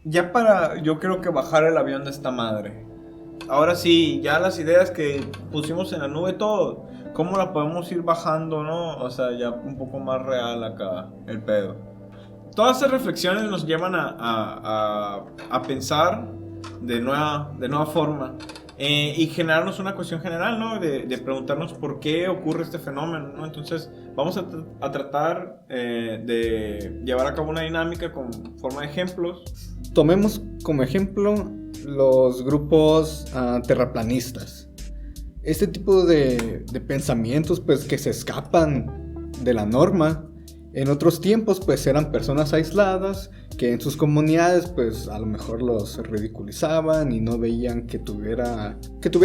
yo creo que bajar el avión de esta madre. Ahora sí, ya las ideas que pusimos en la nube, todo, ¿cómo la podemos ir bajando, no? O sea, ya un poco más real acá, el pedo. Todas esas reflexiones nos llevan a pensar de nueva forma. Y generarnos una cuestión general, ¿no? De preguntarnos por qué ocurre este fenómeno, ¿no? Entonces vamos a tratar de llevar a cabo una dinámica con forma de ejemplos. Tomemos como ejemplo los grupos terraplanistas. Este tipo de pensamientos pues que se escapan de la norma. En otros tiempos pues eran personas aisladas que en sus comunidades pues a lo mejor los ridiculizaban y no veían que tuvieran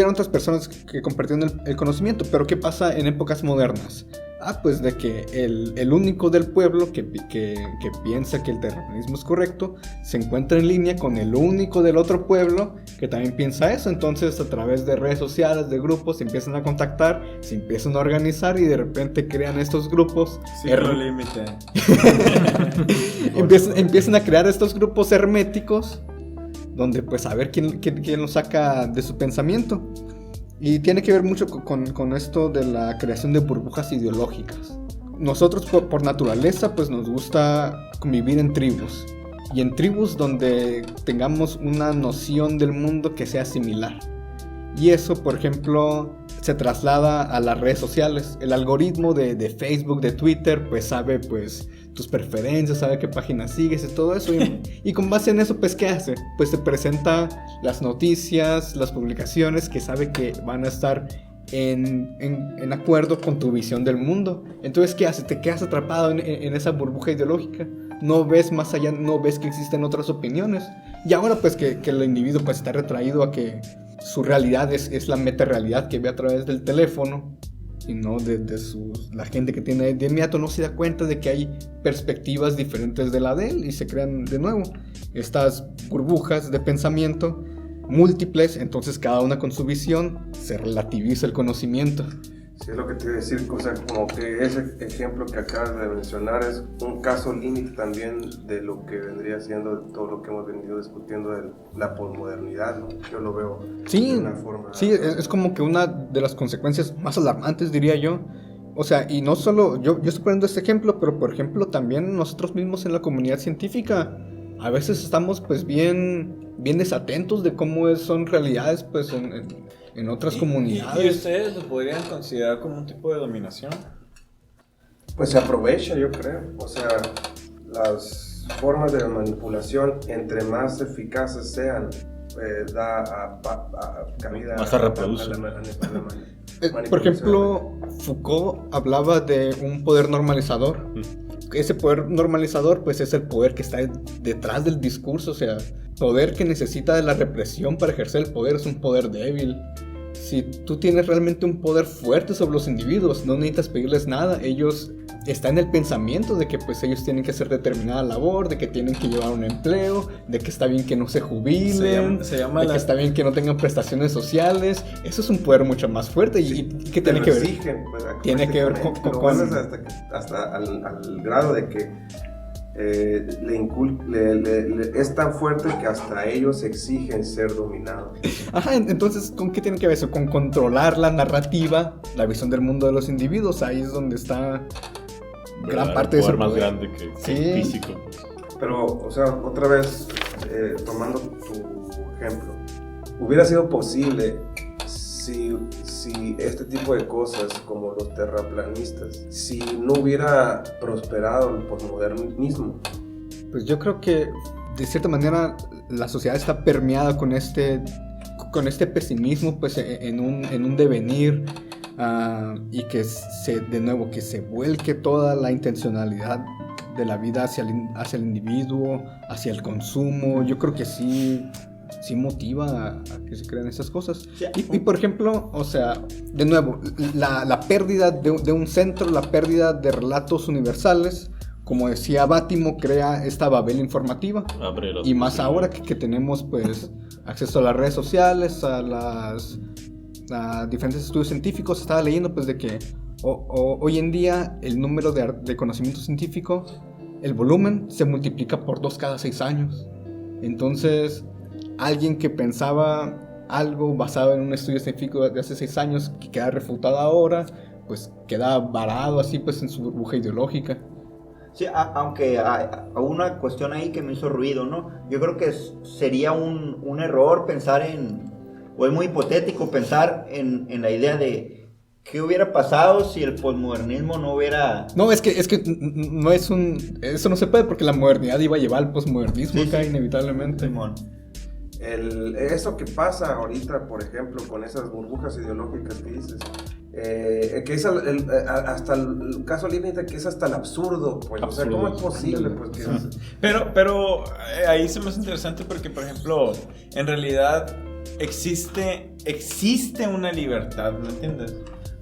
otras personas que compartían el conocimiento. Pero ¿qué pasa en épocas modernas? Pues de que el único del pueblo que piensa que el terraplanismo es correcto se encuentra en línea con el único del otro pueblo que también piensa eso. Entonces a través de redes sociales, de grupos, se empiezan a contactar, se empiezan a organizar y de repente crean estos grupos. Ciclo límite. Empiezan a crear estos grupos herméticos donde pues a ver quién lo saca de su pensamiento. Y tiene que ver mucho con esto de la creación de burbujas ideológicas. Nosotros por naturaleza pues nos gusta convivir en tribus. Y en tribus donde tengamos una noción del mundo que sea similar. Y eso, por ejemplo, se traslada a las redes sociales. El algoritmo de Facebook, de Twitter, pues sabe pues tus preferencias, sabe qué páginas sigues y todo eso. Y con base en eso, pues ¿qué hace? Pues te presenta las noticias, las publicaciones que sabe que van a estar en acuerdo con tu visión del mundo. Entonces, ¿qué hace? Te quedas atrapado en esa burbuja ideológica. No ves más allá, no ves que existen otras opiniones. Y ahora pues que el individuo pues está retraído a que su realidad es la meta-realidad que ve a través del teléfono y no de la gente que tiene de inmediato no se da cuenta de que hay perspectivas diferentes de la de él y se crean de nuevo estas burbujas de pensamiento múltiples. Entonces cada una con su visión se relativiza el conocimiento. Sí, es lo que te iba a decir, o sea, como que ese ejemplo que acabas de mencionar es un caso límite también de lo que vendría siendo todo lo que hemos venido discutiendo de la posmodernidad, ¿no? Yo lo veo sí, de una forma... Sí, es como que una de las consecuencias más alarmantes, diría yo. O sea, y no solo, yo estoy poniendo este ejemplo, pero por ejemplo también nosotros mismos en la comunidad científica a veces estamos pues bien desatentos de cómo son realidades pues en otras comunidades. ¿Y ustedes lo podrían considerar como un tipo de dominación? Pues se aprovecha, yo creo. O sea, las formas de manipulación, entre más eficaces sean, da cabida más se reproduce. Por ejemplo, Foucault hablaba de un poder normalizador. Ese poder normalizador pues es el poder que está detrás del discurso. O sea, poder que necesita de la represión para ejercer el poder es un poder débil. Si tú tienes realmente un poder fuerte sobre los individuos, no necesitas pedirles nada. Ellos están en el pensamiento de que pues ellos tienen que hacer determinada labor, de que tienen que llevar un empleo, de que está bien que no se jubilen, que está bien que no tengan prestaciones sociales. Eso es un poder mucho más fuerte y que tiene que ver. Exigen, pues, tiene que ver con hasta al grado de que es tan fuerte que hasta ellos exigen ser dominados. Ajá, entonces, ¿con qué tiene que ver eso? Con controlar la narrativa, la visión del mundo de los individuos. Ahí es donde está gran parte de eso. Más grande que físico. Pero, o sea, otra vez, tomando tu ejemplo, ¿hubiera sido posible si este tipo de cosas como los terraplanistas, si no hubiera prosperado el posmodernismo? Pues yo creo que de cierta manera la sociedad está permeada con este pesimismo pues en un devenir y que que se vuelque toda la intencionalidad de la vida hacia el individuo, hacia el consumo. Yo creo que sí motiva a que se crean esas cosas. Y por ejemplo, o sea, de nuevo, la pérdida de un centro, la pérdida de relatos universales, como decía Bátimo, crea esta Babel informativa. Y más ahora que tenemos pues acceso a las redes sociales, a diferentes estudios científicos. Estaba leyendo pues de que hoy en día el número de conocimiento científico, el volumen, se multiplica por 2 cada 6 años. Entonces, alguien que pensaba algo basado en un estudio científico de hace 6 años que queda refutado ahora, pues queda varado así pues en su burbuja ideológica. Sí, aunque hay una cuestión ahí que me hizo ruido, ¿no? Yo creo que sería un error pensar o es muy hipotético pensar en la idea de qué hubiera pasado si el posmodernismo no hubiera... No, es que no es eso no se puede porque la modernidad iba a llevar al posmodernismo acá inevitablemente. Simón. Eso que pasa ahorita, por ejemplo, con esas burbujas ideológicas que dices, que es hasta el caso límite, que es hasta el absurdo, pues, o sea, ¿cómo es posible? Pues, que Pero ahí se me hace interesante porque, por ejemplo, en realidad existe una libertad, ¿me entiendes?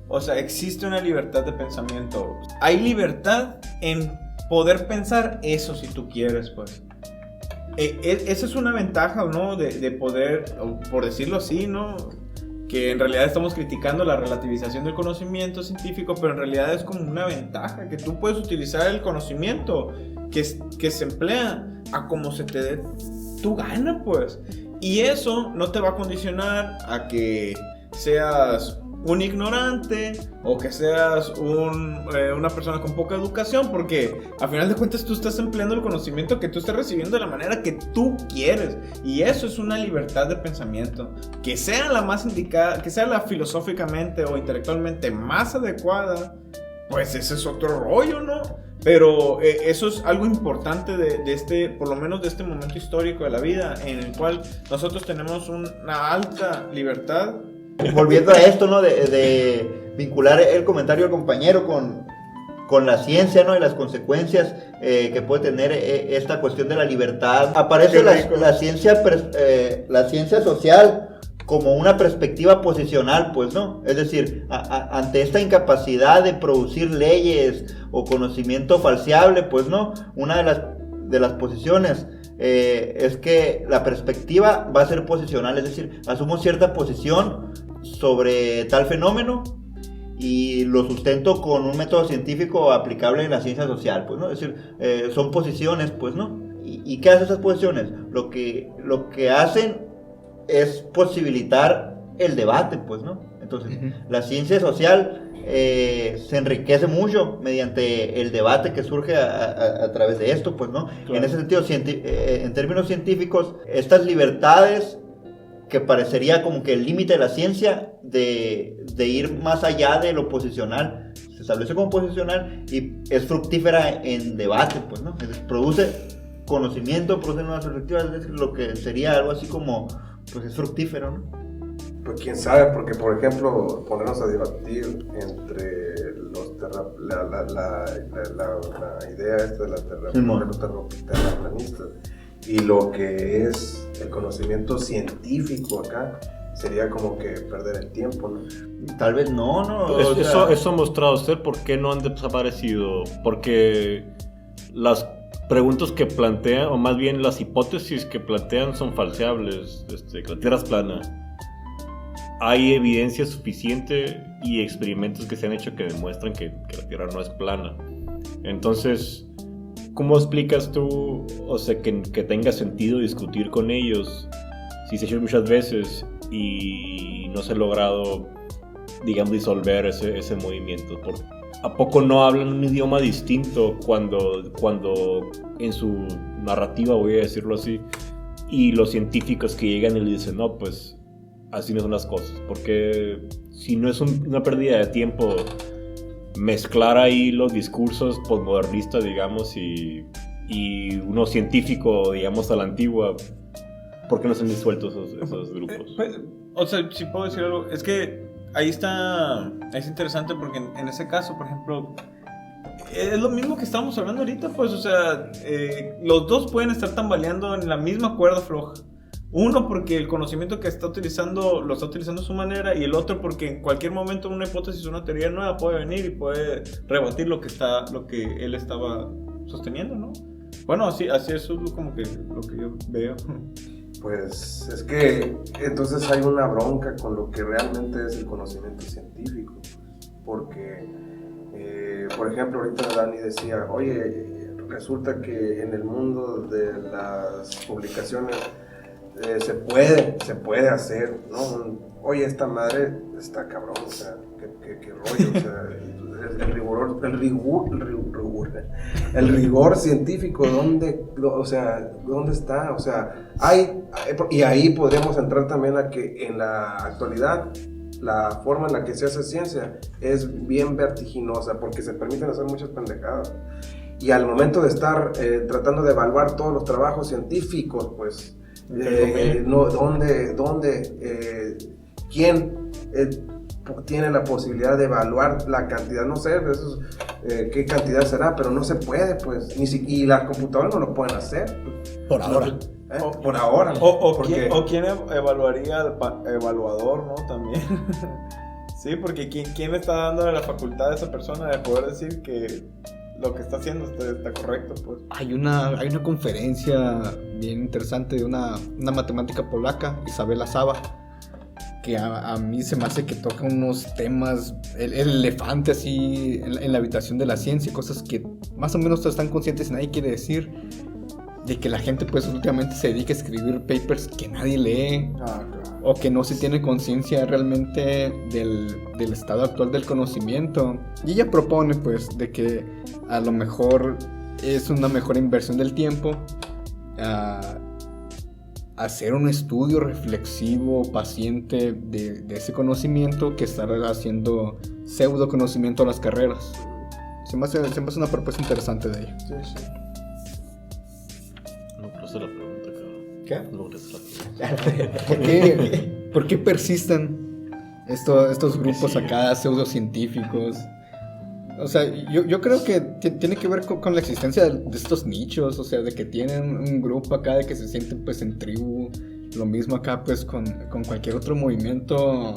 O sea, existe una libertad de pensamiento. Hay libertad en poder pensar eso si tú quieres, pues. Esa es una ventaja, ¿no? De poder, por decirlo así, ¿no? Que en realidad estamos criticando la relativización del conocimiento científico, pero en realidad es como una ventaja, que tú puedes utilizar el conocimiento que se emplea a como se te dé tu gana, pues. Y eso no te va a condicionar a que seas un ignorante o que seas una persona con poca educación, porque a final de cuentas tú estás empleando el conocimiento que tú estás recibiendo de la manera que tú quieres, y eso es una libertad de pensamiento, que sea la más indicada, que sea la filosóficamente o intelectualmente más adecuada, pues ese es otro rollo, ¿no? Pero eso es algo importante de por lo menos de este momento histórico de la vida, en el cual nosotros tenemos una alta libertad. Volviendo a esto, ¿no? De vincular el comentario del compañero con la ciencia, ¿no? Y las consecuencias que puede tener esta cuestión de la libertad. Aparece la ciencia social como una perspectiva posicional, pues, ¿no? Es decir, ante esta incapacidad de producir leyes o conocimiento falseable, pues, ¿no? Una de las posiciones es que la perspectiva va a ser posicional, es decir, asumo cierta posición sobre tal fenómeno y lo sustento con un método científico aplicable en la ciencia social, pues, ¿no? Es decir, son posiciones, pues, ¿no? ¿Y qué hacen esas posiciones? Lo que hacen es posibilitar el debate, pues, ¿no? Entonces, la ciencia social se enriquece mucho mediante el debate que surge a través de esto, pues, ¿no? Claro. En ese sentido, en términos científicos, estas libertades que parecería como que el límite de la ciencia de ir más allá de lo posicional, se establece como posicional y es fructífera en debate, pues, ¿no? Produce conocimiento, produce nuevas perspectivas, es decir, lo que sería algo así como, pues es fructífero, ¿no? Pues quién sabe, porque por ejemplo, ponernos a debatir entre la idea esta de los terraplanistas y lo que es el conocimiento científico acá, sería como que perder el tiempo, ¿no? Tal vez no. Eso ha mostrado ser por qué no han desaparecido, porque las preguntas que plantean, o más bien las hipótesis que plantean son falseables, que la Tierra es plana. Hay evidencia suficiente y experimentos que se han hecho que demuestran que la Tierra no es plana. Entonces, ¿cómo explicas tú, o sea, que tenga sentido discutir con ellos si se ha hecho muchas veces y no se ha logrado, digamos, disolver ese movimiento? ¿A poco no hablan un idioma distinto cuando en su narrativa, voy a decirlo así, y los científicos que llegan y le dicen, no, pues así no son las cosas? Porque si no es una pérdida de tiempo mezclar ahí los discursos postmodernistas, digamos, y uno científico, digamos, a la antigua, ¿por qué no se han disuelto esos grupos? O sea, si puedo decir algo, es que ahí es interesante porque en ese caso, por ejemplo, es lo mismo que estábamos hablando ahorita, pues, o sea, los dos pueden estar tambaleando en la misma cuerda floja. Uno porque el conocimiento que está utilizando lo está utilizando a su manera, y el otro porque en cualquier momento una hipótesis, una teoría nueva puede venir y puede rebatir lo que él estaba sosteniendo, ¿no? Bueno, así eso es como que lo que yo veo. Pues es que entonces hay una bronca con lo que realmente es el conocimiento científico, porque por ejemplo ahorita Dani decía, oye, resulta que en el mundo de las publicaciones se puede hacer, ¿no? Oye, esta madre está cabrón, o sea, qué rollo, o sea, el rigor científico, ¿dónde está? O sea, y ahí podríamos entrar también a que en la actualidad la forma en la que se hace ciencia es bien vertiginosa porque se permiten hacer muchas pendejadas. Y al momento de estar tratando de evaluar todos los trabajos científicos, pues, ¿quién tiene la posibilidad de evaluar la cantidad? No sé, qué cantidad será, pero no se puede, pues, y las computadoras no lo pueden hacer. Por ahora. Por ahora. O quién evaluaría al evaluador, ¿no? También. Sí, porque ¿quién está dándole la facultad a esa persona de poder decir que lo que está haciendo está correcto, pues? Hay una conferencia bien interesante de una matemática polaca, Isabela Saba, que a mí se me hace que toca unos temas, el elefante así en la habitación de la ciencia, cosas que más o menos están conscientes y nadie quiere decir, de que la gente pues últimamente se dedica a escribir papers que nadie lee, o que no se tiene conciencia realmente del estado actual del conocimiento. Y ella propone pues de que a lo mejor es una mejor inversión del tiempo hacer un estudio reflexivo, paciente de ese conocimiento que estar haciendo pseudo conocimiento a las carreras. Se me hace una propuesta interesante de ella. Sí, sí. No, pero esa es la pregunta, cabrón. ¿Qué? No, esa es la pregunta. ¿Por qué persisten estos grupos acá pseudocientíficos? O sea, yo creo que tiene que ver con la existencia de estos nichos, o sea, de que tienen un grupo acá de que se sienten pues en tribu. Lo mismo acá pues con cualquier otro movimiento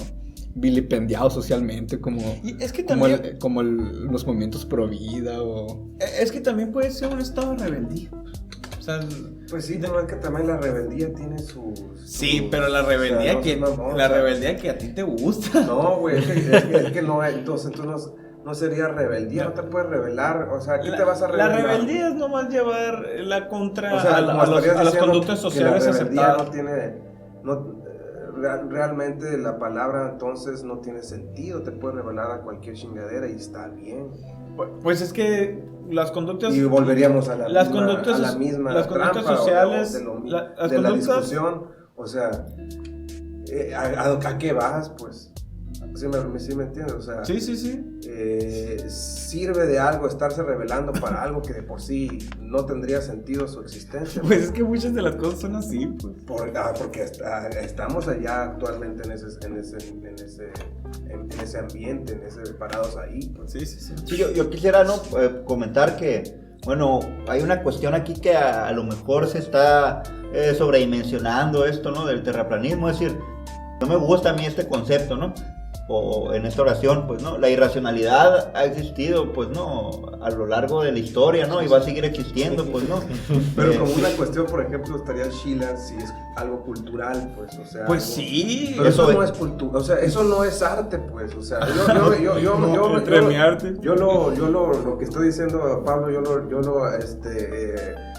vilipendiado socialmente, como los movimientos pro vida o... Es que también puede ser un estado de rebeldía. O sea, pues sí, pero es que también la rebeldía tiene su... Sí, pero la rebeldía, o sea, la rebeldía que a ti te gusta. No, güey, es que no, entonces no sería rebeldía, no te puedes rebelar, o sea, ¿qué te vas a rebelar? La rebeldía es nomás llevar la contra, o sea, a las conductas sociales aceptadas. No tiene, realmente la palabra entonces no tiene sentido, te puedes rebelar a cualquier chingadera y está bien. Pues es que las conductas... Y volveríamos a la misma las conductas trampa sociales, de la discusión, o sea, ¿a qué vas, pues? ¿Sí me entiendes? O sea, sí. Sirve de algo estarse rebelando para algo que de por sí no tendría sentido su existencia. Pues es que muchas de las cosas son así, pues. Porque estamos allá actualmente en ese ambiente, parados ahí. Pues. Sí, yo quisiera comentar que, bueno, hay una cuestión aquí que a lo mejor se está sobredimensionando esto, ¿no? Del terraplanismo, es decir, no me gusta a mí este concepto, ¿no? O en esta oración, pues, ¿no? La irracionalidad ha existido, pues, ¿no? A lo largo de la historia, ¿no? Y va a seguir existiendo, pues, ¿no? Pero como una cuestión, por ejemplo, estaría Sheila si es algo cultural, pues, o sea... Pues algo, sí. Pero eso no es cultura, o sea, eso no es arte, pues, o sea, yo lo que estoy diciendo, Pablo, yo lo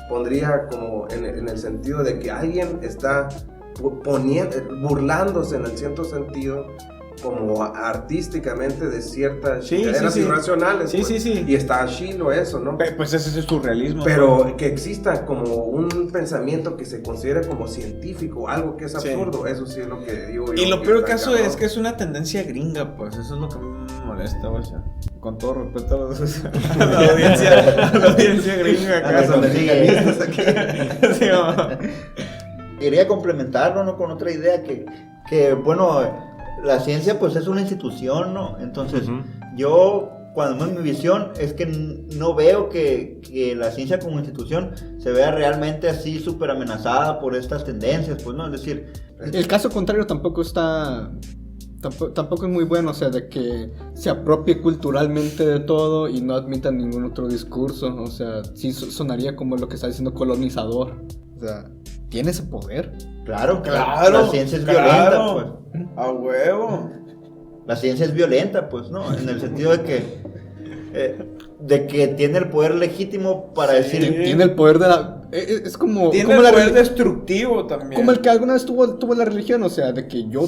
pondría como en el sentido de que alguien está burlándose en el cierto sentido, como artísticamente de ciertas chingaderas irracionales. Sí. Y está chilo eso, ¿no? Pues ese es el surrealismo. Pero ¿no? Que exista como un pensamiento que se considere como científico, algo que es absurdo, eso sí es lo que digo yo. Y lo peor caso es que es una tendencia gringa, pues eso es lo que a mí me molesta, o sea, con todo respeto a la audiencia gringa acá. A los americanistas aquí. Sí, quería complementarlo, ¿no? Con otra idea que bueno, la ciencia pues es una institución, ¿no? Entonces, yo, cuando en mi visión, es que no veo que la ciencia como institución se vea realmente así súper amenazada por estas tendencias, pues, ¿no? Es decir... El caso contrario tampoco es muy bueno, o sea, de que se apropie culturalmente de todo y no admita ningún otro discurso, o sea, sí sonaría como lo que está diciendo colonizador, o sea, ¿tiene ese poder? Claro, la ciencia es violenta, pues. A huevo. La ciencia es violenta, pues, ¿no? En el sentido de que de que tiene el poder legítimo para decir... Tiene el poder de la... Es como... Tiene como el la poder relig- destructivo también. Como el que alguna vez tuvo la religión, o sea, de que yo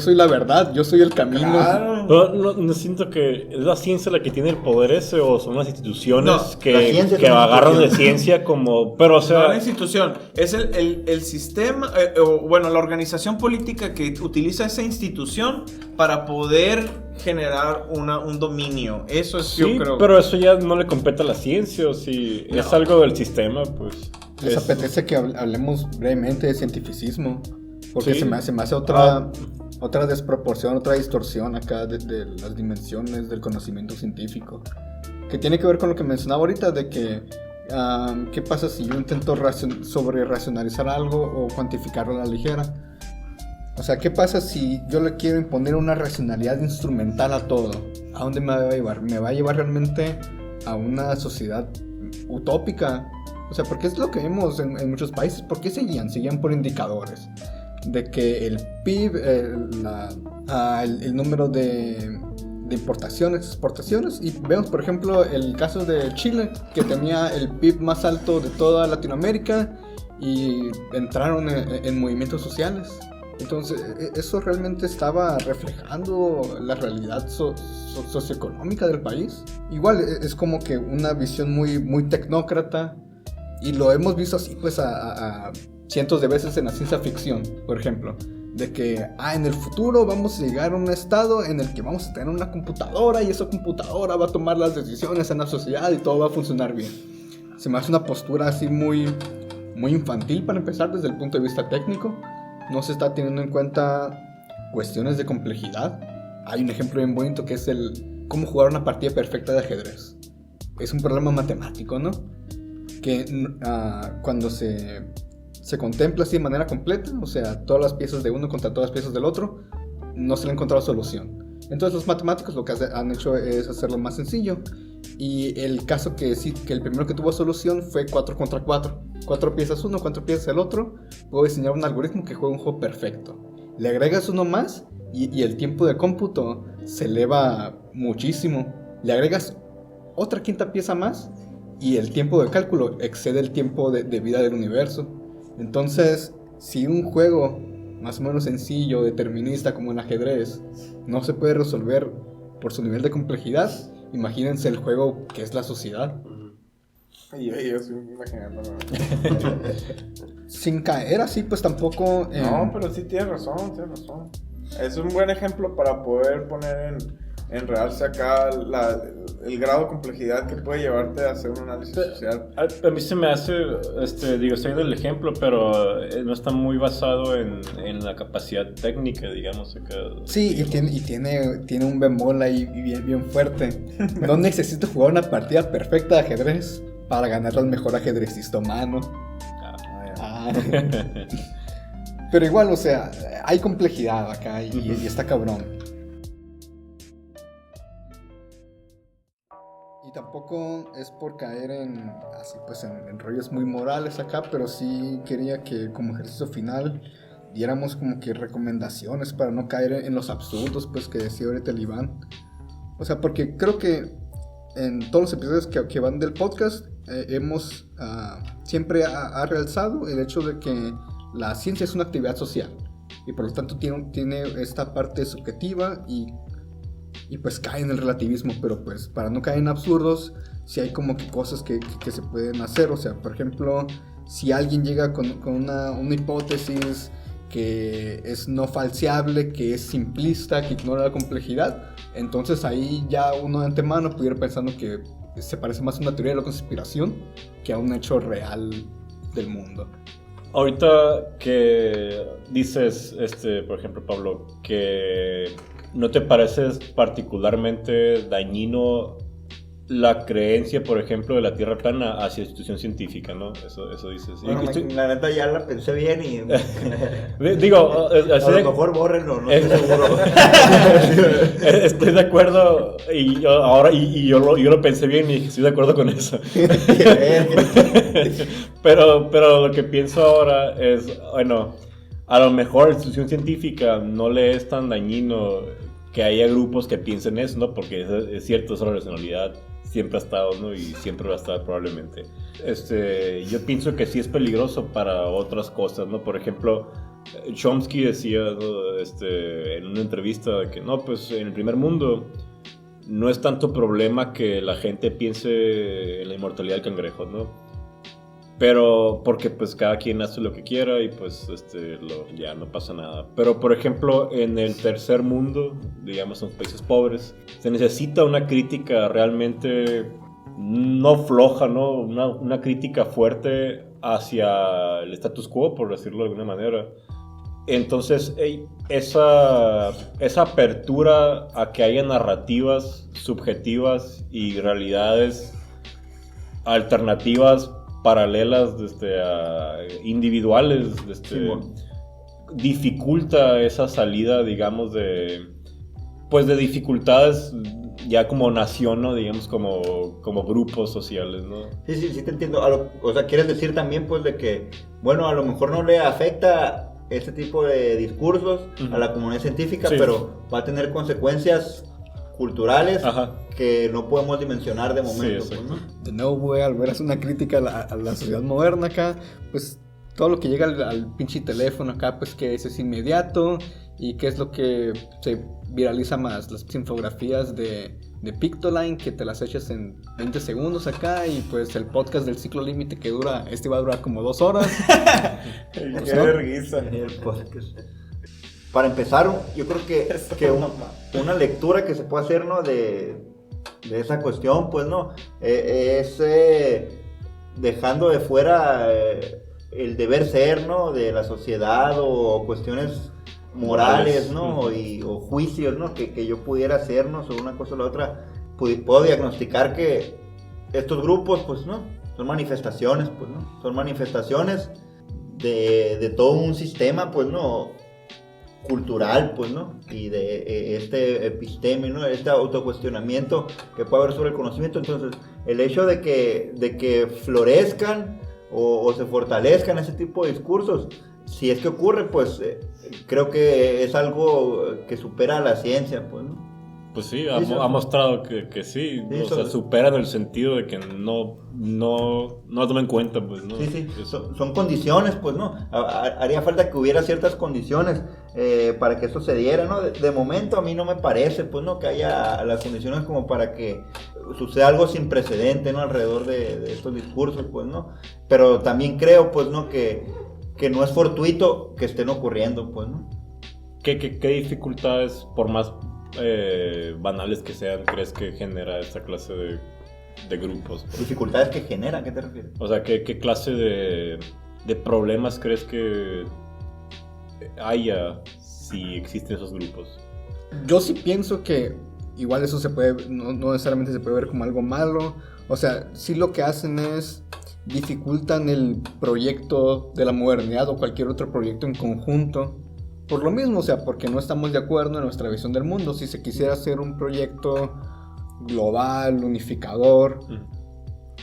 soy la verdad, yo soy el camino. Claro. No siento que es la ciencia la que tiene el poder ese o son las instituciones No, la ciencia que es una agarran de institución. ciencia como... Pero o No sea... la institución, es el sistema, la organización política que utiliza esa institución para poder generar un dominio. Eso es, Sí, yo creo. pero eso ya no le compete a la ciencia, o si es algo del sistema, pues... Les es- apetece que hablemos brevemente de cientificismo, porque Sí. se me hace otra desproporción, otra distorsión acá de las dimensiones del conocimiento científico, que tiene que ver con lo que mencionaba ahorita, de que ¿qué pasa si yo intento sobre racionalizar algo o cuantificarlo a la ligera? O sea, ¿qué pasa si yo le quiero imponer una racionalidad instrumental a todo? ¿A dónde me va a llevar? ¿Me va a llevar realmente a una sociedad utópica? O sea, porque es lo que vemos en muchos países. ¿Por qué seguían? Seguían por indicadores. De que el PIB, el número de importaciones, exportaciones. Y vemos, por ejemplo, el caso de Chile, que tenía el PIB más alto de toda Latinoamérica y entraron en movimientos sociales. Entonces, eso realmente estaba reflejando la realidad socioeconómica del país. Igual, es como que una visión muy tecnócrata. Y lo hemos visto así, pues, a cientos de veces en la ciencia ficción, por ejemplo. De que, en el futuro vamos a llegar a un estado en el que vamos a tener una computadora y esa computadora va a tomar las decisiones en la sociedad y todo va a funcionar bien. Se me hace una postura así muy infantil para empezar desde el punto de vista técnico. No se está teniendo en cuenta cuestiones de complejidad. Hay un ejemplo bien bonito que es el cómo jugar una partida perfecta de ajedrez. Es un problema matemático, ¿no? Que cuando se contempla así de manera completa, o sea, todas las piezas de uno contra todas las piezas del otro, no se le ha encontrado solución. Entonces los matemáticos lo que han hecho es hacerlo más sencillo. Y el caso que el primero que tuvo solución fue 4 contra 4. 4 piezas uno, 4 piezas el otro. Puedo diseñar un algoritmo que juega un juego perfecto. Le agregas uno más y el tiempo de cómputo se eleva muchísimo. Le agregas otra quinta pieza más y el tiempo de cálculo excede el tiempo de vida del universo. Entonces, si un juego más o menos sencillo, determinista como el ajedrez, no se puede resolver por su nivel de complejidad, imagínense el juego que es la sociedad. Yo estoy imaginándolo. Sin caer así, pues tampoco... No, pero sí tienes razón. Es un buen ejemplo para poder poner en realce acá el grado de complejidad que puede llevarte a hacer un análisis social. A mí se me hace, estoy del ejemplo, pero no está muy basado en la capacidad técnica, digamos. Acá, Sí, y tiene un bemol ahí bien fuerte. No necesito jugar una partida perfecta de ajedrez para ganar al mejor ajedrecista humano. Pero igual, o sea, hay complejidad acá y está cabrón. Y tampoco es por caer en rollos muy morales acá, pero sí quería que como ejercicio final diéramos como que recomendaciones para no caer en los absurdos, pues, que decía ahorita el Iván. O sea, porque creo que en todos los episodios que van del podcast hemos siempre ha realzado el hecho de que la ciencia es una actividad social y por lo tanto tiene esta parte subjetiva y pues cae en el relativismo, pero pues para no caer en absurdos, sí hay como que cosas que se pueden hacer. O sea, por ejemplo, si alguien llega con una hipótesis que es no falseable, que es simplista, que ignora la complejidad, entonces ahí ya uno de antemano pudiera ir pensando que se parece más a una teoría de la conspiración que a un hecho real del mundo. Ahorita que dices, por ejemplo, Pablo, que no te parece particularmente dañino la creencia, por ejemplo, de la Tierra plana hacia institución científica, ¿no? Eso dices. Bueno, la neta ya la pensé bien y... Digo, a lo mejor bórrenlo, no estoy seguro. Estoy de acuerdo y yo lo pensé bien y estoy de acuerdo con eso. pero lo que pienso ahora es, bueno, a lo mejor a la institución científica no le es tan dañino que haya grupos que piensen eso, ¿no? Porque es cierto, es la racionalidad siempre ha estado, ¿no? Y siempre va a estar probablemente. Yo pienso que sí es peligroso para otras cosas, ¿no? Por ejemplo, Chomsky decía, ¿no? En una entrevista que no, pues en el primer mundo no es tanto problema que la gente piense en la inmortalidad del cangrejo, ¿no? Pero porque pues cada quien hace lo que quiera y pues ya no pasa nada. Pero por ejemplo en el tercer mundo, digamos en los países pobres, se necesita una crítica realmente no floja, ¿no? Una crítica fuerte hacia el status quo, por decirlo de alguna manera. Entonces esa apertura a que haya narrativas subjetivas y realidades alternativas paralelas individuales, dificulta esa salida, digamos, de dificultades ya como nación, ¿no? Digamos, como grupos sociales, ¿no? Sí, te entiendo. O sea, quieres decir también, pues, de que, bueno, a lo mejor no le afecta este tipo de discursos a la comunidad científica, sí, pero va a tener consecuencias culturales, ajá, que no podemos dimensionar de momento. Sí, pues, ¿no? De nuevo voy a volver a hacer una crítica a la sociedad moderna acá, pues todo lo que llega al pinche teléfono acá, pues que es inmediato, y qué es lo que se viraliza más, las infografías de Pictoline, que te las echas en 20 segundos acá, y pues el podcast del ciclo límite que va a durar como 2 horas. Qué vergüenza. El podcast. Para empezar, yo creo que una lectura que se puede hacer, ¿no? de esa cuestión, pues, ¿no? Es dejando de fuera el deber ser, ¿no? De la sociedad o cuestiones morales, ¿no? O juicios, ¿no? Que yo pudiera hacer, ¿no? Sobre una cosa o la otra. Puedo diagnosticar que estos grupos, pues, ¿no? Son manifestaciones, pues, ¿no? Son manifestaciones de todo un sistema, pues, ¿no? Cultural, pues, ¿no? Y de este episteme, ¿no? Este autocuestionamiento que puede haber sobre el conocimiento. Entonces, el hecho de que florezcan o se fortalezcan ese tipo de discursos, si es que ocurre, pues creo que es algo que supera a la ciencia, pues, ¿no? Pues sí, ha mostrado que sí, o sea, superan el sentido de que no tomen en cuenta, pues, ¿no? Sí, son condiciones, pues, ¿no? Haría falta que hubiera ciertas condiciones para que eso se diera, ¿no? De momento a mí no me parece, pues, ¿no? Que haya las condiciones como para que suceda algo sin precedente, ¿no? Alrededor de estos discursos, pues, ¿no? Pero también creo, pues, ¿no? Que no es fortuito que estén ocurriendo, pues, ¿no? ¿Qué dificultades, por más banales que sean, crees que genera esta clase de grupos? ¿Dificultades que genera? ¿A qué te refieres? O sea, ¿qué clase de problemas crees que haya si existen esos grupos? Yo sí pienso que igual eso no necesariamente se puede ver como algo malo. O sea, sí lo que hacen es dificultan el proyecto de la modernidad o cualquier otro proyecto en conjunto. Por lo mismo, o sea, porque no estamos de acuerdo en nuestra visión del mundo. Si se quisiera hacer un proyecto global, unificador,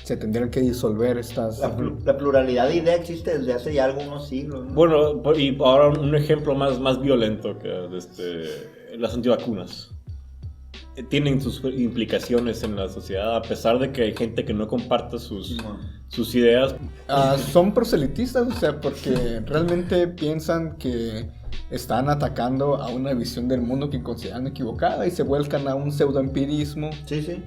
se tendrían que disolver estas... La pluralidad de ideas existe desde hace ya algunos siglos, ¿no? Bueno, y ahora un ejemplo más violento que las antivacunas. Tienen sus implicaciones en la sociedad, a pesar de que hay gente que no comparte sus ideas. Son proselitistas, o sea, porque realmente piensan que están atacando a una visión del mundo que consideran equivocada y se vuelcan a un pseudoempirismo. Sí.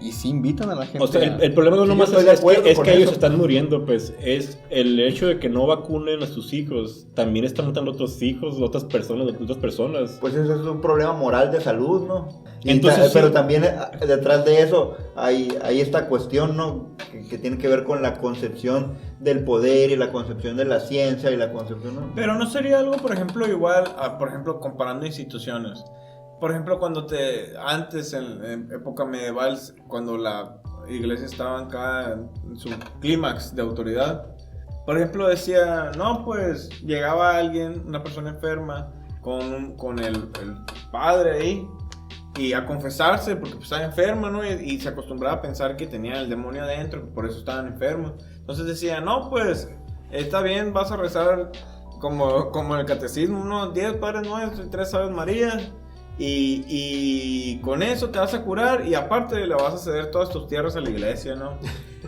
Y sí invitan a la gente. O sea, el problema no nomás es que ellos están muriendo, pues es el hecho de que no vacunen a sus hijos. También están matando a otros hijos, otras personas. Pues eso es un problema moral de salud, ¿no? Entonces, pero también detrás de eso hay esta cuestión, ¿no? Que tiene que ver con la concepción del poder y la concepción de la ciencia y la concepción, ¿no? Pero no sería algo, por ejemplo, igual, por ejemplo, comparando instituciones. Por ejemplo, antes en época medieval, cuando la iglesia estaba acá en su clímax de autoridad, por ejemplo decía, no, pues llegaba alguien, una persona enferma, con el padre ahí, y a confesarse porque pues, estaba enferma, ¿no? Y se acostumbraba a pensar que tenía el demonio adentro, que por eso estaban enfermos. Entonces decía, no, pues está bien, vas a rezar como el catecismo, unos 10 Padres Nuestros y 3 Aves Marías. y con eso te vas a curar y aparte le vas a ceder todas tus tierras a la iglesia, ¿no?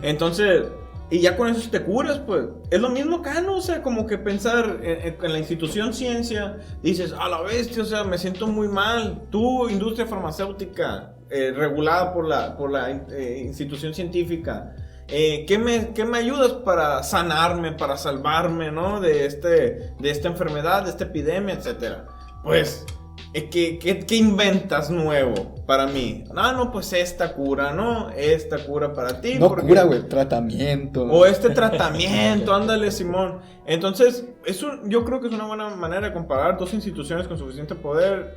Entonces, y ya con eso te curas, pues. Es lo mismo acá, ¿no? O sea, como que pensar en la institución ciencia, dices, a la bestia, o sea, me siento muy mal. Tú, industria farmacéutica, regulada por la institución científica, ¿qué me ayudas para sanarme, para salvarme, ¿no? De esta enfermedad, de esta epidemia, etcétera? Pues, ¿qué inventas nuevo para mí? No, pues esta cura, ¿no? Esta cura para ti. No porque... cura, güey, tratamiento. O este tratamiento, ándale, Simón. Entonces, yo creo que es una buena manera de comparar dos instituciones con suficiente poder,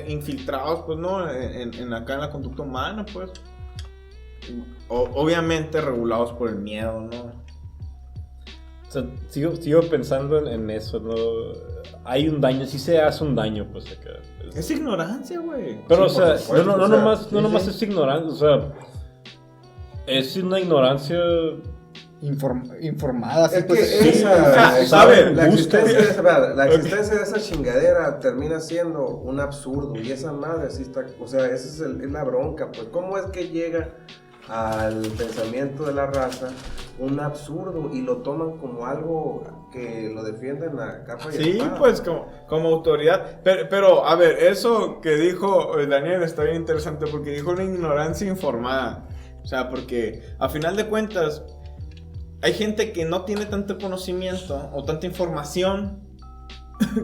infiltrados, pues, ¿no? Acá en la conducta humana, pues. Obviamente regulados por el miedo, ¿no? O sea, sigo pensando en eso, ¿no? Hay un daño, sí se hace un daño, pues acá. Es ignorancia, güey. Pero, Sí, o sea, por supuesto, no o sea, nomás es ignorancia, o sea, es una ignorancia. Informada, sí, Es pues, que sí. ¿saben? la existencia de esa chingadera termina siendo un absurdo y esa madre sí está, o sea, esa es la bronca, pues cómo es que llega al pensamiento de la raza un absurdo y lo toman como algo que lo defienden a capa y Sí, espada. pues como autoridad. Pero, a ver, eso que dijo Daniel está bien interesante porque dijo una ignorancia informada. O sea, porque a final de cuentas hay gente que no tiene tanto conocimiento o tanta información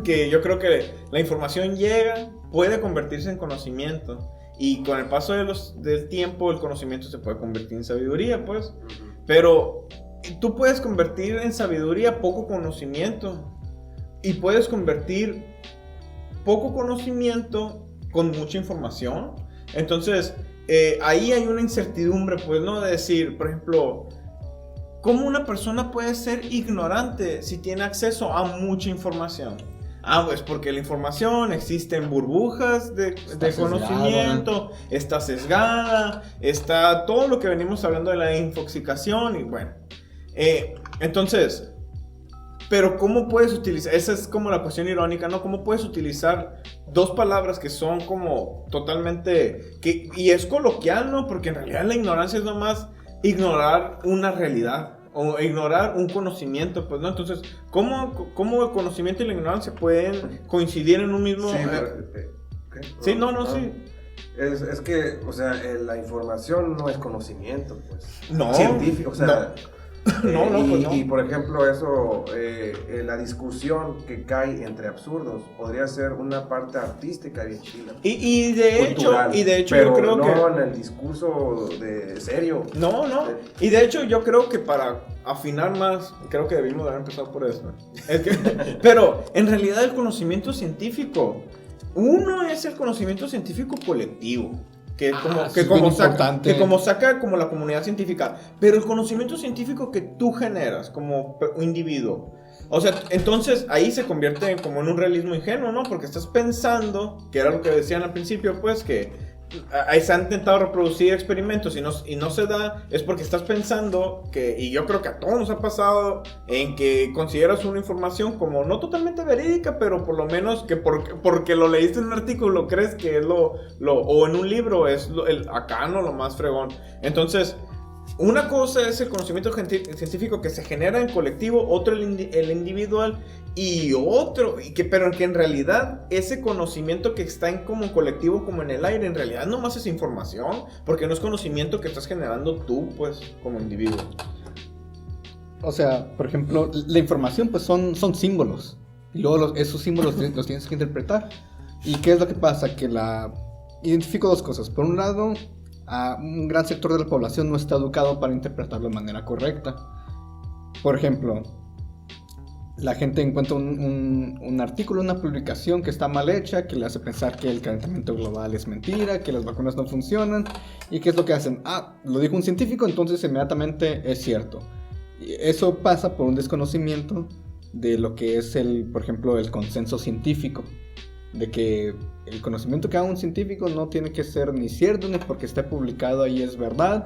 que yo creo que la información llega, puede convertirse en conocimiento. Y con el paso del tiempo el conocimiento se puede convertir en sabiduría, pues. Pero tú puedes convertir en sabiduría poco conocimiento. Y puedes convertir poco conocimiento con mucha información. Entonces, ahí hay una incertidumbre, pues, ¿no? De decir, por ejemplo, ¿cómo una persona puede ser ignorante si tiene acceso a mucha información? Pues porque la información existe en burbujas de conocimiento, está sesgada, está todo lo que venimos hablando de la infoxicación y bueno. Entonces, pero ¿cómo puedes utilizar? Esa es como la cuestión irónica, ¿no? ¿Cómo puedes utilizar dos palabras que son como totalmente... y es coloquial, ¿no? Porque en realidad la ignorancia es nomás ignorar una realidad. O ignorar un conocimiento, pues, ¿no? Entonces, ¿cómo el conocimiento y la ignorancia pueden coincidir en un mismo... Sí, sí, sí. Es que, o sea, la información no es conocimiento, pues. No. Científico, o sea... No, pues no. Y por ejemplo, eso, la discusión que cae entre absurdos podría ser una parte artística bien chila. Y de hecho pero yo creo no que... en el discurso de serio. No. Y de hecho yo creo que para afinar más, creo que debimos haber empezado por eso. Pero en realidad el conocimiento científico, uno es el conocimiento científico colectivo. Que como saca como la comunidad científica, pero el conocimiento científico que tú generas como individuo, o sea, entonces ahí se convierte como en un realismo ingenuo, ¿no? Porque estás pensando, que era lo que decían al principio, pues que ahí se han intentado reproducir experimentos y no se da, es porque estás pensando que, y yo creo que a todos nos ha pasado, en que consideras una información como no totalmente verídica, pero por lo menos que porque lo leíste en un artículo, crees que es o en un libro es acá, ¿no? Lo más fregón. Entonces, una cosa es el conocimiento científico que se genera en colectivo, otro el individual y otro, pero que en realidad ese conocimiento que está en como colectivo, como en el aire, en realidad no más es información, porque no es conocimiento que estás generando tú, pues, como individuo. O sea, por ejemplo, la información pues son símbolos, y luego esos símbolos los tienes que interpretar. ¿Y qué es lo que pasa? Que identifico dos cosas. Por un lado, un gran sector de la población no está educado para interpretarlo de manera correcta. Por ejemplo, la gente encuentra un artículo, una publicación que está mal hecha, que le hace pensar que el calentamiento global es mentira, que las vacunas no funcionan. ¿Y qué es lo que hacen? Lo dijo un científico, entonces inmediatamente es cierto. Y eso pasa por un desconocimiento de lo que es por ejemplo, el consenso científico. De que el conocimiento que haga un científico no tiene que ser ni cierto, ni porque esté publicado ahí es verdad.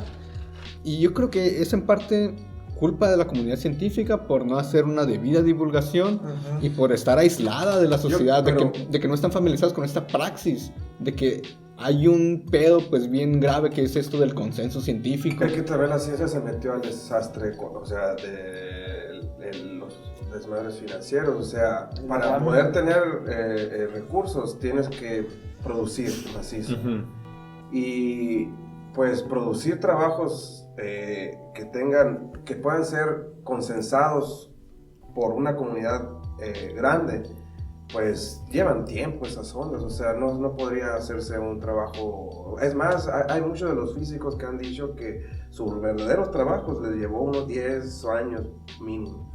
Y yo creo que eso en parte culpa de la comunidad científica por no hacer una debida divulgación y por estar aislada de la sociedad, de que no están familiarizados con esta praxis, de que hay un pedo pues bien grave que es esto del consenso científico. Es que tal vez la ciencia se metió al desastre, o sea, de los desmadres financieros, o sea, para poder tener recursos tienes que producir macizo. Y pues producir trabajos que puedan ser consensados por una comunidad grande, pues llevan tiempo esas ondas, o sea, no podría hacerse un trabajo. Es más, hay muchos de los físicos que han dicho que sus verdaderos trabajos les llevó unos 10 años mínimo.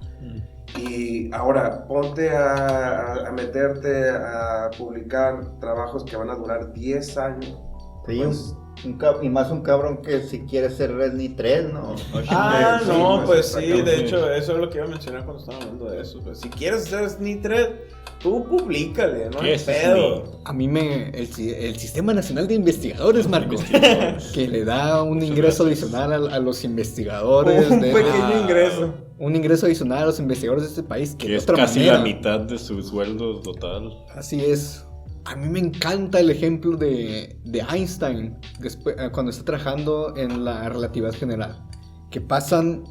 Y ahora ponte a meterte a publicar trabajos que van a durar 10 años. Sí, pues, y más un cabrón que si quiere ser Resni 3, ¿no? Pues sí, de hecho, eso es lo que iba a mencionar cuando estaba hablando de eso. Pues, si quieres hacer SNI3, tú publícale, no hay pedo. A mí el Sistema Nacional de Investigadores, Marco, que le da un ingreso adicional a los investigadores. Un pequeño ingreso. Un ingreso adicional a los investigadores de este país. Que es casi la mitad de su sueldo total. Así es. A mí me encanta el ejemplo de Einstein cuando está trabajando en la relatividad general. Que pasan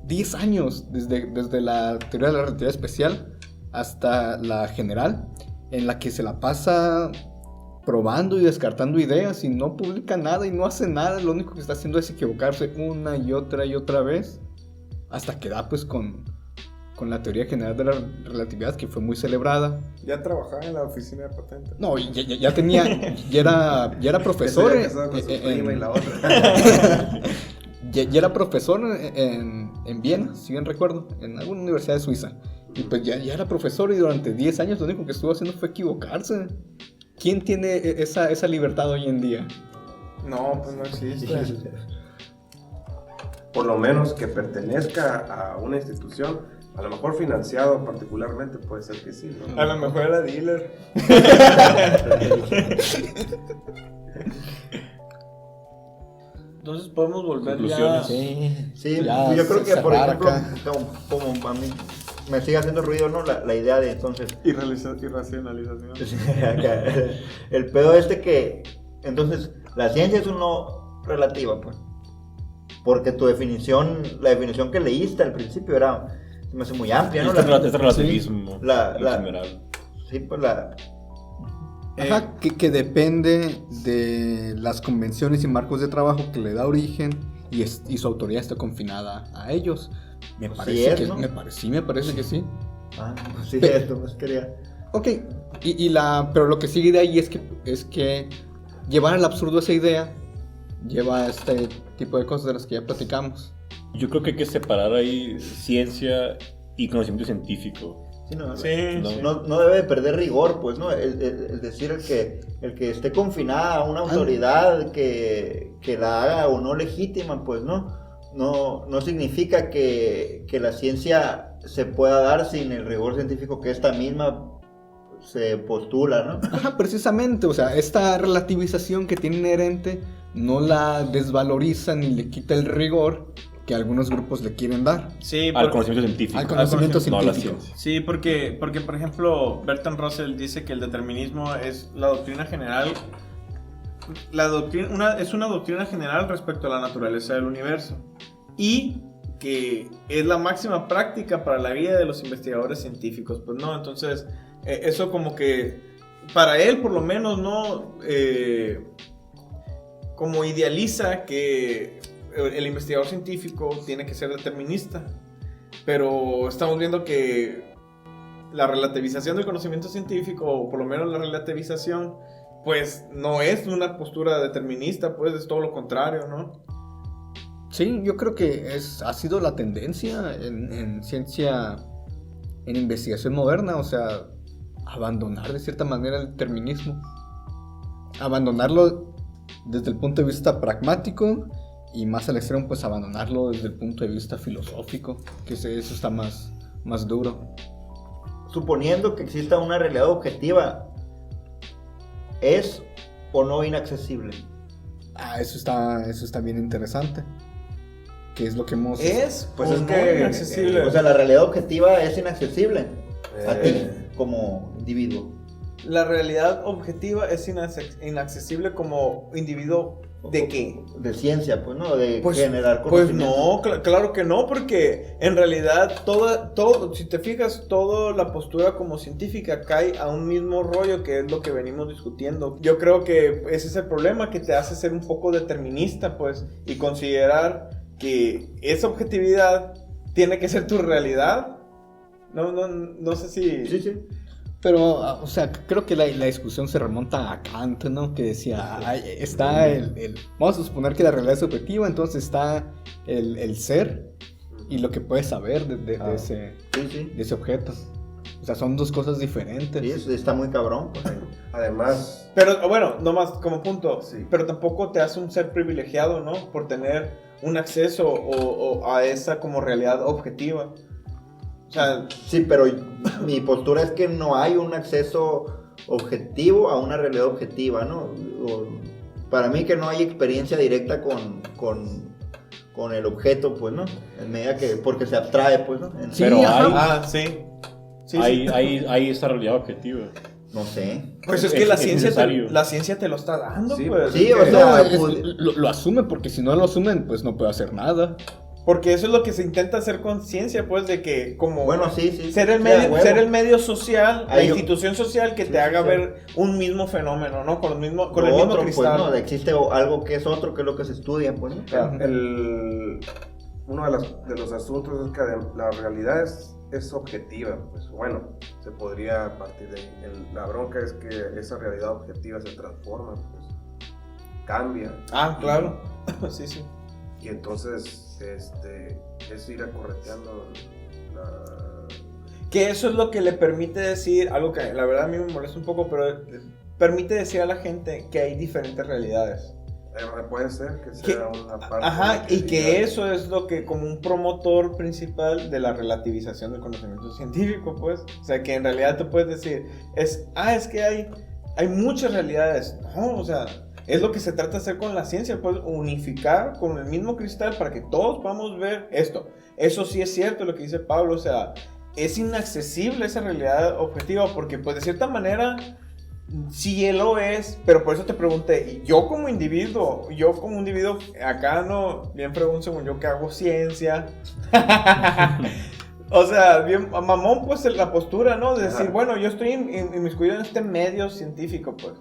10 años desde la teoría de la relatividad especial hasta la general, en la que se la pasa probando y descartando ideas y no publica nada y no hace nada. Lo único que está haciendo es equivocarse una y otra vez hasta que da pues con la teoría general de la relatividad, que fue muy celebrada. Ya trabajaba en la oficina de patentes. No, ya era profesor. Ya era profesor en Viena, si bien recuerdo, en alguna universidad de Suiza. Y pues ya era profesor y durante 10 años lo único que estuvo haciendo fue equivocarse. ¿Quién tiene esa libertad hoy en día? No, pues no existe. Por lo menos que pertenezca a una institución. A lo mejor financiado particularmente, puede ser que sí, ¿no? A lo mejor era dealer. Entonces podemos volver ya. Sí, ya yo creo que por ejemplo, acá. como a mí me sigue haciendo ruido, ¿no? La idea de entonces. Irracionalización. El pedo que. Entonces, la ciencia es no relativa, pues. Porque la definición que leíste al principio me hace muy amplia, ¿no? Este relativismo en general. Sí, pues Ajá, que depende de las convenciones y marcos de trabajo que le da origen y su autoridad está confinada a ellos. Me parece que sí. Ah, pues sí, esto pues quería. Ok, pero lo que sigue de ahí es que llevar al absurdo esa idea lleva a este tipo de cosas de las que ya platicamos. Yo creo que hay que separar ahí ciencia y conocimiento científico. Sí, No. No debe perder rigor, pues, ¿no? El decir el que esté confinada a una autoridad que la haga o no legítima, pues, no significa que la ciencia se pueda dar sin el rigor científico que esta misma se postula, ¿no? Ajá, precisamente, o sea, esta relativización que tiene inherente no la desvaloriza ni le quita el rigor que algunos grupos le quieren dar. Sí, al conocimiento científico. Al conocimiento No a la científico. ciencia. Sí, porque por ejemplo, Bertrand Russell dice que el determinismo es la doctrina general. Es una doctrina general respecto a la naturaleza del universo. Y que es la máxima práctica para la guía de los investigadores científicos. Pues no, entonces, eso como que, para él por lo menos, no, como idealiza que el investigador científico tiene que ser determinista. Pero estamos viendo que la relativización del conocimiento científico, o por lo menos la relativización, pues no es una postura determinista, pues es todo lo contrario, ¿no? Sí, yo creo que ha sido la tendencia en ciencia, en investigación moderna, o sea, abandonar de cierta manera el determinismo. Abandonarlo desde el punto de vista pragmático y más al extremo, pues abandonarlo desde el punto de vista filosófico, que eso está más duro. Suponiendo que exista una realidad objetiva, ¿es o no inaccesible? Eso está bien interesante. que es lo que hemos... Pues o es no que inaccesible. O sea, la realidad objetiva es inaccesible a ti Eh. como individuo. La realidad objetiva es inaccesible como individuo. ¿De qué? De ciencia, pues, ¿no? De Pues, generar pues conocimiento. no, claro que no, porque en realidad todo, si te fijas, toda la postura como científica cae a un mismo rollo que es lo que venimos discutiendo. Yo creo que ese es el problema que te hace ser un poco determinista, pues, y considerar que esa objetividad tiene que ser tu realidad. No sé si... Sí. Pero, o sea, creo que la discusión se remonta a Kant, ¿no? Que decía, está vamos a suponer que la realidad es objetiva, entonces está el ser y lo que puedes saber de ese objeto. O sea, son dos cosas diferentes. Sí, eso está muy cabrón. Pues. Además, Pero bueno, nomás como punto, Sí. pero tampoco te hace un ser privilegiado, ¿no? Por tener un acceso o a esa como realidad objetiva. O sea, Sí, pero mi postura es que no hay un acceso objetivo a una realidad objetiva, ¿no? Para mí que no hay experiencia directa con el objeto, pues, ¿no? En medida que, porque se abstrae, pues, ¿no? Sí, Pero ajá. sí. Sí, hay, sí. hay esta realidad objetiva. No sé. Pues es que la ciencia necesario. la ciencia te lo está dando, Sí, pues. Sí, es o que- sea, No, pues, lo asume, porque si no lo asumen, pues no puede hacer nada. Porque eso es lo que se intenta hacer con ciencia, pues, de que como bueno, sí. ser el Sí, medio, a huevo. ser el medio social, la Ahí- institución social que te haga ver un mismo fenómeno, ¿no? Con el mismo Lo cristal. otro, pues, ¿no? Existe algo que es otro, que es lo que se estudia, pues, ¿no? uno de los asuntos es que la realidad es objetiva, pues bueno, se podría partir de ahí. La bronca es que esa realidad objetiva se transforma, pues cambia. Ah, claro. Sí. Y entonces es ir acorreteando Que eso es lo que le permite decir, algo que la verdad a mí me molesta un poco, pero permite decir a la gente que hay diferentes realidades. puede ser que sea una parte Ajá, de y que diga- eso es lo que como un promotor principal de la relativización del conocimiento científico, pues. O sea, que en realidad tú puedes decir, es que hay muchas realidades. No, o sea, es lo que se trata de hacer con la ciencia, pues unificar con el mismo cristal para que todos podamos ver esto. Eso sí es cierto lo que dice Pablo, o sea, es inaccesible esa realidad objetiva porque pues de cierta manera sí él lo es, pero por eso te pregunté, ¿y yo como individuo, acá no, bien pregunto según yo que hago ciencia? O sea, bien mamón pues la postura, ¿no? De decir, Ajá. bueno, yo estoy inmiscuido en este medio científico, pues.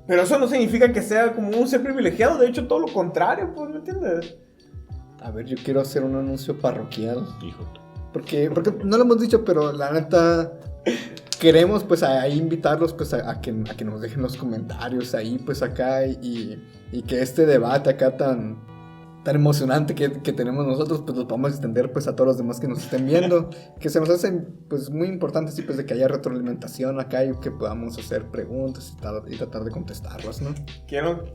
Pero eso no significa que sea como un ser privilegiado, de hecho todo lo contrario, pues, ¿me entiendes? A ver, yo quiero hacer un anuncio parroquial. Hijo. Porque no lo hemos dicho, pero la neta queremos pues ahí invitarlos pues a que nos dejen los comentarios ahí pues acá y que este debate acá tan emocionante que tenemos nosotros pues lo podamos extender pues a todos los demás que nos estén viendo, que se nos hace pues muy importante sí pues de que haya retroalimentación acá y que podamos hacer preguntas y tratar de contestarlas, ¿no? Queremos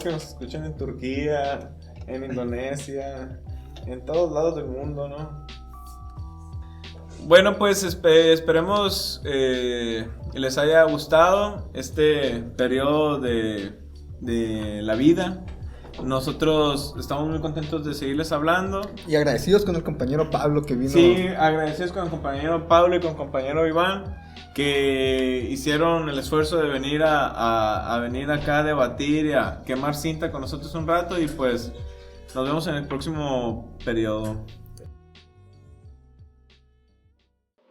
que nos escuchen en Turquía, en Indonesia, en todos lados del mundo, ¿no? Bueno, pues esperemos que les haya gustado este periodo de la vida. Nosotros estamos muy contentos de seguirles hablando. Y agradecidos con el compañero Pablo que vino. Sí, agradecidos con el compañero Pablo y con el compañero Iván que hicieron el esfuerzo de venir a venir acá a debatir y a quemar cinta con nosotros un rato y pues nos vemos en el próximo periodo.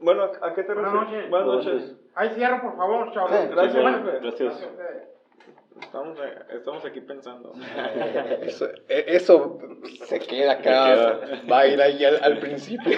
Bueno, ¿a qué te refieres? Buenas noches. Buenas noches. Ahí cierro, por favor, chavos. Sí, gracias, Bueno, jefe. Gracias. Estamos aquí pensando. Eso se queda acá, va a ir ahí al principio.